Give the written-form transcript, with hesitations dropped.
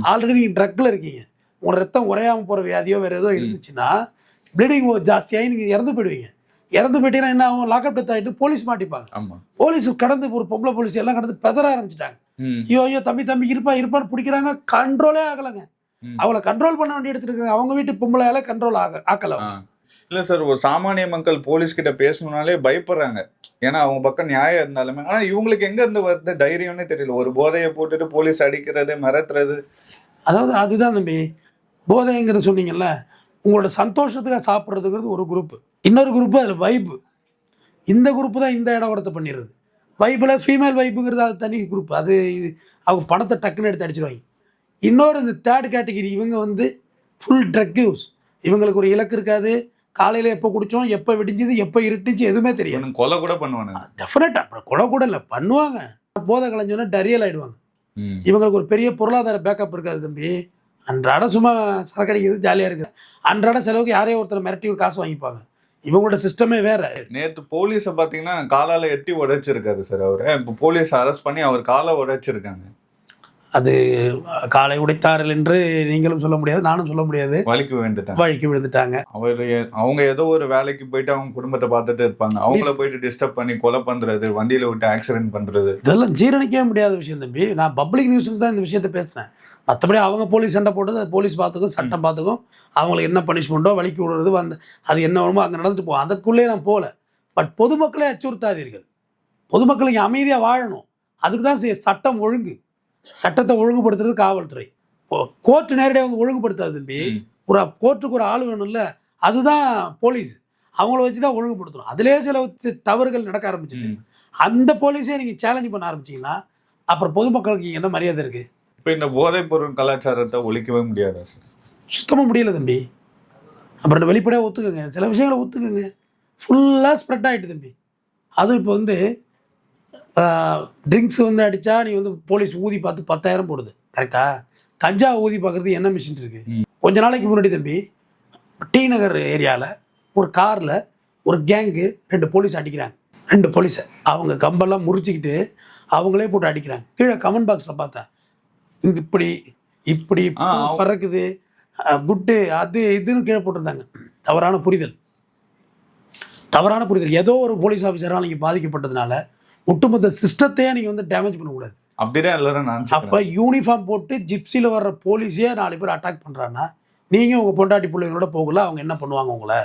Already நீங்கள் ட்ரக்கில் இருக்கீங்க, உங்களோட ரத்தம் உறையாமல் போகிற வியாதியோ வேறு ஏதோ இருந்துச்சுன்னா ப்ளீடிங் ஜாஸ்தியாகி நீங்கள் இறந்து போயிடுவீங்க. இறந்து போயிட்டீங்கன்னா என்ன ஆகும்? லாக்அப் டெத் ஆகிட்டு போலீஸ் மாட்டிப்பாங்க. போலீஸ் கடந்து ஒரு பொம்பளை போலீஸ் எல்லாம் கடந்து பெதற ஆரம்பிச்சிட்டாங்க. ஐயோ ஐயோ தம்பி இருப்பான்னு பிடிக்கிறாங்க, கண்ட்ரோலே ஆகலைங்க. அவளை கண்ட்ரோல் பண்ண வேண்டிய எடுத்துட்டு இருக்காங்க. அவங்க வீட்டு பொம்பளையால கண்ட்ரோல் ஆக்கல. இல்லை சார், ஒரு சாமானிய மக்கள் போலீஸ் கிட்ட பேசணும்னாலே பயப்படுறாங்க. ஏன்னா அவங்க பக்கம் நியாயம் இருந்தாலுமே. ஆனால் இவங்களுக்கு எங்க இருந்து வருது தைரியம்னே தெரியல. ஒரு போதையை போட்டுட்டு போலீஸ் அடிக்கிறது, மிரட்டுறது. அதாவது அதுதான் தம்பி, போதைங்கிறது சொன்னீங்கல்ல, உங்களோட சந்தோஷத்துக்காக சாப்பிட்றதுங்கிறது ஒரு குரூப்பு. இன்னொரு குரூப்பு அதில் வைப்பு. இந்த குரூப்பு தான் இந்த இடம் ஒருத்த பண்ணிடுறது. வைப்பில் ஃபீமேல் வைப்புங்கிறது அது தனி குரூப். அது அவங்க பணத்தை டக்குன்னு எடுத்து அடிச்சிடுவாங்க. இன்னொரு இந்த தேர்ட் கேட்டகிரி, இவங்க வந்து ஃபுல் ட்ரக் யூஸ். இவங்களுக்கு ஒரு இலக்கு இருக்காது. காலையில் எப்போ குடித்தோம், எப்போ விடிஞ்சுது, எப்போ இருட்டுச்சு எதுவுமே தெரியாது. கொலை கூட பண்ணுவாங்க. டெஃபினட்டாக. அப்புறம் கொலை கூட இல்லை, பண்ணுவாங்க. போதை கலைஞ்சோன்னா டரியல் ஆகிடுவாங்க. இவங்களுக்கு ஒரு பெரிய பொருளாதார பேக்கப் இருக்காது தம்பி. அன்றாட சும்மா சரக்கு அடிக்கிறது ஜாலியாக இருக்குது. அன்றாட செலவுக்கு யாரையோ ஒருத்தர் மிரட்டி ஒரு காசு வாங்கிப்பாங்க. இவங்களோட சிஸ்டமே வேற. நேற்று போலீஸை பார்த்தீங்கன்னா காலால் எட்டி உடைச்சிருக்காரு சார் அவரு. இப்போ போலீஸ் அரெஸ்ட் பண்ணி அவர் காலை உடைச்சிருக்காங்க. அது காலை உடைத்தார்கள் என்று நீங்களும் சொல்ல முடியாது, நானும் சொல்ல முடியாது. வலிக்கு விழுந்துட்டாங்க. அவங்க ஏதோ ஒரு வேலைக்கு போயிட்டு அவங்க குடும்பத்தை பார்த்துட்டு இருப்பாங்க. அவங்கள போயிட்டு டிஸ்டர்ப் பண்ணி கொலை பண்றது, வண்டியில விட்டு ஆக்சிடென்ட் பண்றது, இதெல்லாம் ஜீரணிக்கவே முடியாத விஷயம் தம்பி. நான் பப்ளிக் நியூஸில் தான் இந்த விஷயத்த பேசுனேன். மற்றபடி அவங்க போலீஸ் சண்டை போட்டது அது போலீஸ் பார்த்துக்கும், சட்டம் பார்த்துக்கும். அவங்களுக்கு என்ன பனிஷ்மெண்ட்டோ, வலிக்கு விடுறது, அது என்ன வேணுமோ அங்கே நடந்துட்டு போகும். அதுக்குள்ளே நான் போகல. பட் பொதுமக்களே அச்சுறுத்தாதீர்கள். பொதுமக்கள் இங்கே அமைதியாக வாழணும். அதுக்கு தான் சட்டம் ஒழுங்கு. சட்டத்தை ஒழுங்குபடுத்துறது காவல்துறை. கோர்ட்டு நேரடியாக வந்து ஒழுங்குபடுத்தாது தம்பி. ஒரு கோர்ட்டுக்கு ஒரு ஆள் வேணும்ல, அதுதான் போலீஸ். அவங்கள வச்சு தான் ஒழுங்குபடுத்தணும். அதிலே சில தவறுகள் நடக்க ஆரம்பிச்சிட்டு அந்த போலீஸே நீங்கள் சேலஞ்ச் பண்ண ஆரம்பிச்சிங்கன்னா அப்புறம் பொதுமக்களுக்கு என்ன மரியாதை இருக்குது? இப்போ இந்த போதைப் பொருள் கலாச்சாரத்தை ஒழிக்கவே முடியாதா சார்? சுத்தமாக முடியல தம்பி. அப்புறம் வெளிப்படையாக ஒத்துக்குங்க, சில விஷயங்களை ஒத்துக்குங்க. ஃபுல்லாக ஸ்ப்ரெட் ஆகிட்டு தம்பி. அதுவும் இப்போ வந்து ட்ரிங்க்ஸ் வந்து அடித்தா நீ வந்து போலீஸ் ஊதி பார்த்து 10,000 போடுது, கரெக்டா? கஞ்சா ஊதி பார்க்குறது என்ன மிஷின் இருக்குது? கொஞ்ச நாளைக்கு முன்னாடி தம்பி டி நகர் ஏரியாவில் ஒரு காரில் ஒரு கேங்கு 2 போலீஸ் அடிக்கிறாங்க. 2 போலீஸை அவங்க கம்பெல்லாம் முறிச்சிக்கிட்டு அவங்களே போட்டு அடிக்கிறாங்க. கீழே கமெண்ட் பாக்ஸில் பார்த்தேன், இது இப்படி இப்படி பறக்குது, குட்டு அது இதுன்னு கீழே போட்டிருந்தாங்க. தவறான புரிதல். ஏதோ ஒரு போலீஸ் ஆஃபீஸரால் நீங்கள் பாதிக்கப்பட்டதுனால ஒட்டுமொத்த சிஸ்டத்தையே நீங்கள் வந்து டேமேஜ் பண்ணக்கூடாது. அப்படிதான் எல்லாரும் அப்போ யூனிஃபார்ம் போட்டு ஜிப்சியில் வர்ற போலீஸே 4 பேர் அட்டாக் பண்ணுறான்னா நீங்கள் உங்கள் பொண்டாட்டி பிள்ளைங்களோட போகல, அவங்க என்ன பண்ணுவாங்க உங்களை?